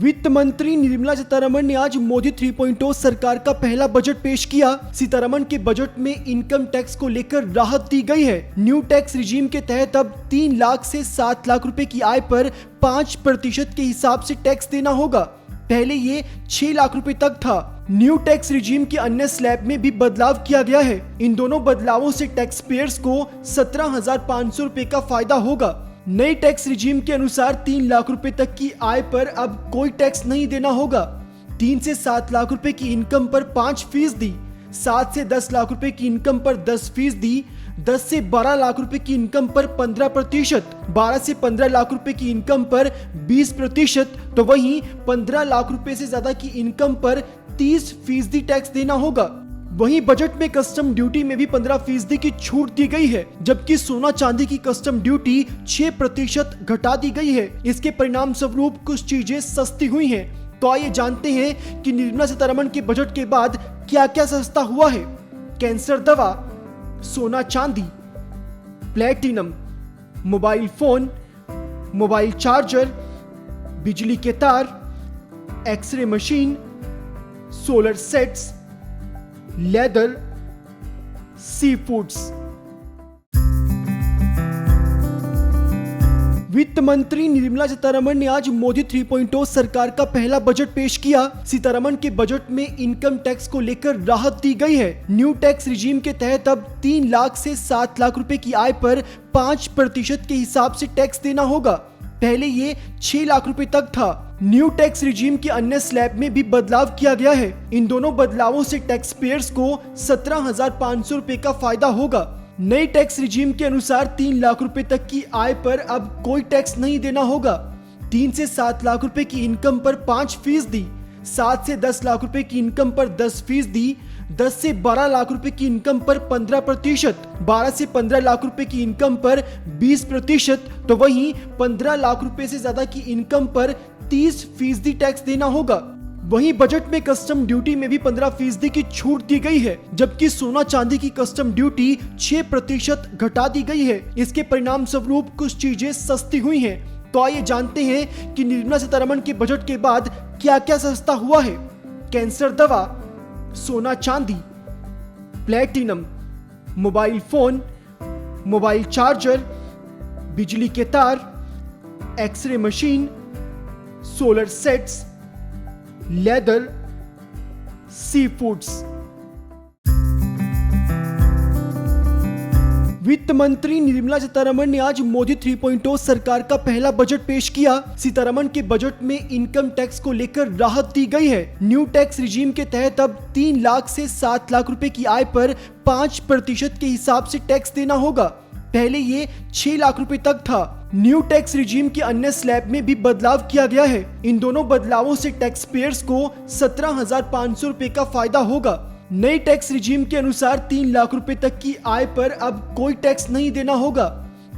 वित्त मंत्री निर्मला सीतारमण ने आज मोदी 3.0 सरकार का पहला बजट पेश किया। सीतारमण के बजट में इनकम टैक्स को लेकर राहत दी गई है। न्यू टैक्स रिजीम के तहत अब 3 लाख से 7 लाख रुपए की आय पर 5% के हिसाब से टैक्स देना होगा। पहले ये 6 लाख रुपए तक था। न्यू टैक्स रिजीम के अन्य स्लैब में भी बदलाव किया गया है। इन दोनों बदलावों से टैक्स पेयर्स को 17,500 रुपए का फायदा होगा। नई टैक्स रिजीम के अनुसार 3 लाख रुपए तक की आय पर अब कोई टैक्स नहीं देना होगा। 3 से 7 लाख रुपए की इनकम पर 5%, 7 से 10 लाख रुपए की इनकम पर 10%, 10 से 12 लाख रुपए की इनकम पर 15%, 12 से 15 लाख रुपए की इनकम पर 20%, तो वहीं 15 लाख रुपए से ज्यादा की इनकम पर 30% टैक्स देना होगा। वहीं बजट में कस्टम ड्यूटी में भी 15% की छूट दी गई है, जबकि सोना चांदी की कस्टम ड्यूटी 6% घटा दी गई है। इसके परिणाम स्वरूप कुछ चीजें सस्ती हुई हैं। तो आइए जानते हैं कि निर्मला सीतारमण के बजट के बाद क्या क्या सस्ता हुआ है। कैंसर दवा, सोना चांदी, platinum, mobile phone, mobile charger, बिजली के तार, x ray machine, solar sets, leather, sea foods. वित्त मंत्री निर्मला सीतारमण ने आज मोदी 3.0 सरकार का पहला बजट पेश किया। सीतारमण के बजट में इनकम टैक्स को लेकर राहत दी गई है। न्यू टैक्स रिजीम के तहत अब 3 लाख से 7 लाख रुपए की आय पर 5% के हिसाब से टैक्स देना होगा। पहले ये 6 लाख रुपए तक था। न्यू टैक्स रिजीम के अन्य स्लैब में भी बदलाव किया गया है। इन दोनों बदलावों से टैक्स पेयर्स को 17,500 रुपए का फायदा होगा। नई टैक्स रिजीम के अनुसार 3 लाख रुपए तक की आय पर अब कोई टैक्स नहीं देना होगा। 3 से 7 लाख रुपए की इनकम पर 5%, 7 से 10 लाख रुपए की इनकम पर 10%, 10 से 12 लाख रुपए की इनकम पर 15%, 12 से 15 लाख रुपए की इनकम पर 20%, तो वहीं 15 लाख रुपए से ज्यादा की इनकम पर 30% टैक्स देना होगा। वहीं बजट में कस्टम ड्यूटी में भी 15% की छूट दी गई है, जबकि सोना चांदी की कस्टम ड्यूटी 6% घटा दी गई है। इसके परिणाम स्वरूप कुछ चीजें सस्ती हुई हैं। तो आइए जानते हैं कि निर्मला सीतारमण के बजट के बाद क्या क्या सस्ता हुआ है। कैंसर दवा, सोना चांदी, platinum, mobile phone, mobile charger, बिजली के तार, x ray machine, solar sets, leather, sea foods. वित्त मंत्री निर्मला सीतारमण ने आज मोदी 3.0 सरकार का पहला बजट पेश किया। सीतारमण के बजट में इनकम टैक्स को लेकर राहत दी गई है। न्यू टैक्स रिजीम के तहत अब 3 लाख से 7 लाख रुपए की आय पर 5% के हिसाब से टैक्स देना होगा। पहले ये 6 लाख रुपए तक था। न्यू टैक्स रिजीम के अन्य स्लैब में भी बदलाव किया गया है। इन दोनों बदलावों से टैक्स पेयर्स को 17,500 रुपए का फायदा होगा। नई टैक्स रिजीम के अनुसार 3 लाख रुपए तक की आय पर अब कोई टैक्स नहीं देना होगा।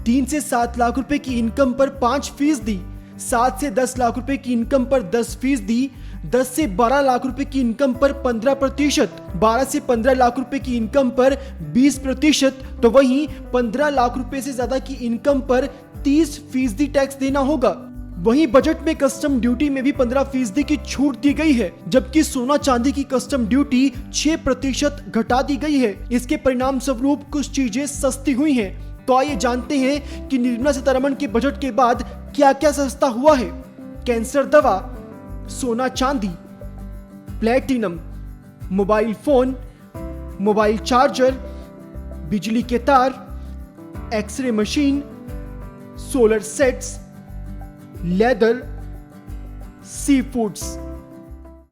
3 से 7 लाख रुपए की इनकम पर 5%, 7 से 10 लाख रुपए की इनकम पर 10%, 10 से 12 लाख रुपए की इनकम पर 15%, 12 से 15 लाख रुपए की इनकम पर 20%, तो वहीं 15 लाख रुपए से ज्यादा की इनकम पर 30% टैक्स देना होगा। वहीं बजट में कस्टम ड्यूटी में भी 15% की छूट दी गई है, जबकि सोना चांदी की कस्टम ड्यूटी 6% घटा दी गई है। इसके परिणाम स्वरूप कुछ चीजें सस्ती हुई हैं। तो आइए जानते हैं कि निर्मला सीतारमण के बजट के बाद क्या क्या सस्ता हुआ है। कैंसर दवा, सोना चांदी, platinum, mobile phone, mobile charger, बिजली के तार, x ray machine, solar sets, leather, sea foods.